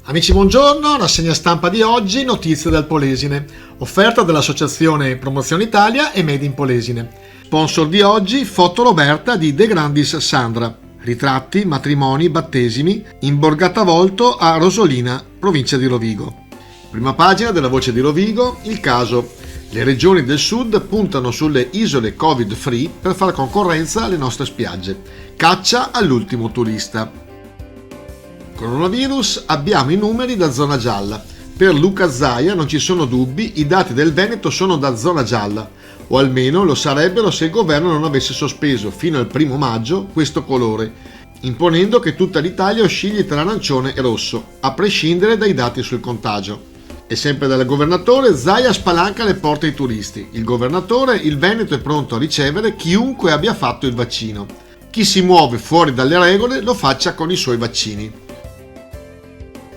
Amici, buongiorno, rassegna stampa di oggi, notizie dal Polesine, offerta dell'Associazione Promozione Italia e Made in Polesine. Sponsor di oggi, Foto Roberta di De Grandis Sandra. Ritratti, matrimoni, battesimi in Borgata Volto a Rosolina, provincia di Rovigo. Prima pagina della Voce di Rovigo, il caso. Le regioni del sud puntano sulle isole Covid-free per far concorrenza alle nostre spiagge. Caccia all'ultimo turista. Coronavirus, abbiamo i numeri da zona gialla. Per Luca Zaia non ci sono dubbi, i dati del Veneto sono da zona gialla, o almeno lo sarebbero se il governo non avesse sospeso fino al 1 maggio questo colore, imponendo che tutta l'Italia oscilli tra arancione e rosso, a prescindere dai dati sul contagio. E sempre dal governatore, Zaia spalanca le porte ai turisti. Il governatore, il Veneto è pronto a ricevere chiunque abbia fatto il vaccino. Chi si muove fuori dalle regole lo faccia con i suoi vaccini.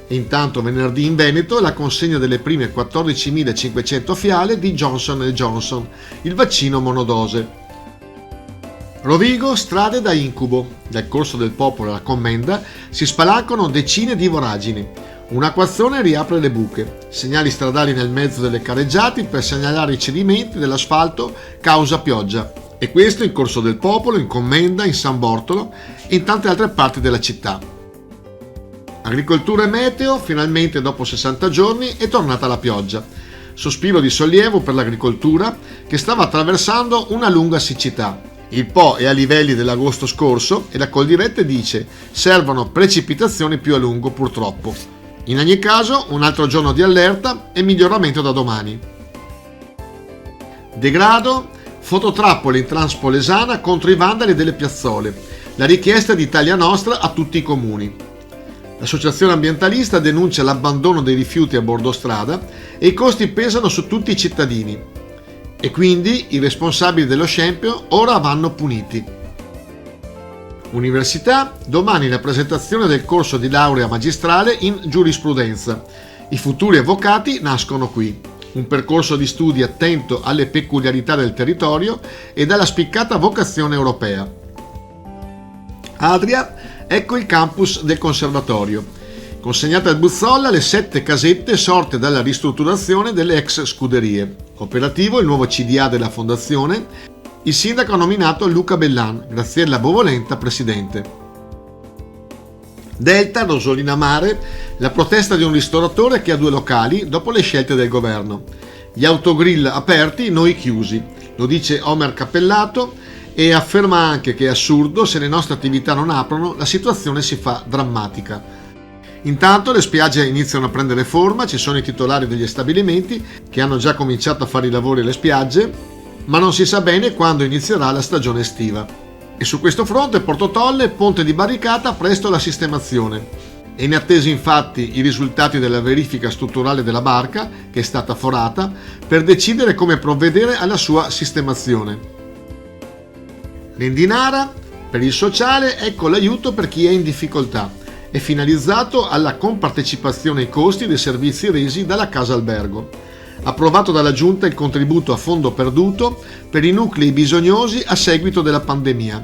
E intanto venerdì in Veneto la consegna delle prime 14.500 fiale di Johnson & Johnson, il vaccino monodose. Rovigo, strade da incubo. Dal Corso del Popolo alla Commenda si spalancano decine di voragini. Un'acquazzone riapre le buche. Segnali stradali nel mezzo delle careggiate per segnalare i cedimenti dell'asfalto causa pioggia. E questo in Corso del Popolo, in Commenda, in San Bortolo e in tante altre parti della città. Agricoltura e meteo, finalmente dopo 60 giorni è tornata la pioggia. Sospiro di sollievo per l'agricoltura che stava attraversando una lunga siccità. Il Po è a livelli dell'agosto scorso e la Coldiretti dice servono precipitazioni più a lungo purtroppo. In ogni caso un altro giorno di allerta e miglioramento da domani. Degrado, fototrappole in Transpolesana contro i vandali delle piazzole. La richiesta di Italia Nostra a tutti i comuni. L'associazione ambientalista denuncia l'abbandono dei rifiuti a bordo strada e i costi pesano su tutti i cittadini. E quindi i responsabili dello scempio ora vanno puniti. Università, domani la presentazione del corso di laurea magistrale in giurisprudenza. I futuri avvocati nascono qui. Un percorso di studi attento alle peculiarità del territorio e dalla spiccata vocazione europea. Adria, ecco il campus del conservatorio. Consegnate al Buzzolla le 7 casette sorte dalla ristrutturazione delle ex scuderie. Operativo il nuovo CDA della fondazione. Il sindaco ha nominato Luca Bellan, Graziella Bovolenta presidente. Delta, Rosolina Mare, la protesta di un ristoratore che ha 2 locali dopo le scelte del governo. Gli autogrill aperti, noi chiusi, lo dice Omer Cappellato. E afferma anche che è assurdo, se le nostre attività non aprono, la situazione si fa drammatica. Intanto le spiagge iniziano a prendere forma, ci sono i titolari degli stabilimenti che hanno già cominciato a fare i lavori alle spiagge, ma non si sa bene quando inizierà la stagione estiva. E su questo fronte Porto Tolle, ponte di barricata, presto la sistemazione. È in attesa infatti i risultati della verifica strutturale della barca, che è stata forata, per decidere come provvedere alla sua sistemazione. L'Endinara, per il sociale, ecco l'aiuto per chi è in difficoltà. È finalizzato alla compartecipazione ai costi dei servizi resi dalla casa albergo. Approvato dalla Giunta il contributo a fondo perduto per i nuclei bisognosi a seguito della pandemia.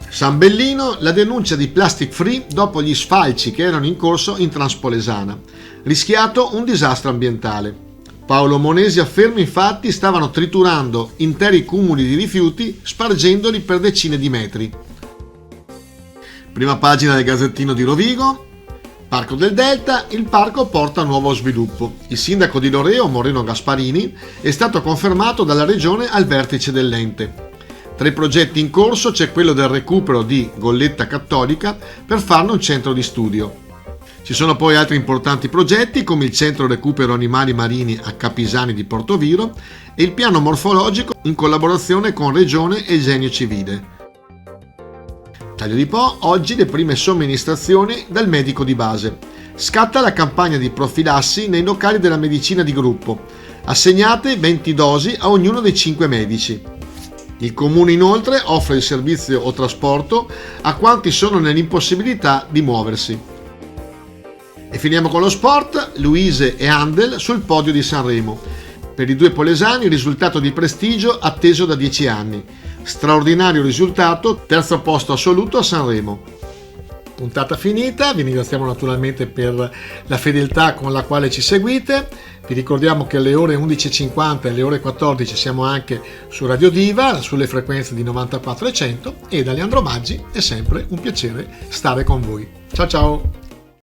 San Bellino, la denuncia di plastic free dopo gli sfalci che erano in corso in Transpolesana. Rischiato un disastro ambientale. Paolo Monesi afferma infatti stavano triturando interi cumuli di rifiuti spargendoli per decine di metri. Prima pagina del Gazzettino di Rovigo. Parco del Delta, il parco porta nuovo sviluppo. Il sindaco di Loreo, Moreno Gasparini, è stato confermato dalla regione al vertice dell'ente. Tra i progetti in corso c'è quello del recupero di Golletta Cattolica per farne un centro di studio. Ci sono poi altri importanti progetti come il Centro Recupero Animali Marini a Capisani di Portoviro e il piano morfologico in collaborazione con Regione e Genio Civile. Taglio di Po, oggi le prime somministrazioni dal medico di base. Scatta la campagna di profilassi nei locali della medicina di gruppo. Assegnate 20 dosi a ognuno dei 5 medici. Il comune inoltre offre il servizio o trasporto a quanti sono nell'impossibilità di muoversi. E finiamo con lo sport, Luise e Handel sul podio di Sanremo. Per i 2 polesani risultato di prestigio atteso da 10 anni. Straordinario risultato, terzo posto assoluto a Sanremo. Puntata finita, vi ringraziamo naturalmente per la fedeltà con la quale ci seguite. Vi ricordiamo che alle ore 11.50 e alle ore 14 siamo anche su Radio Diva, sulle frequenze di 94 e 100, e da Leandro Maggi è sempre un piacere stare con voi. Ciao ciao!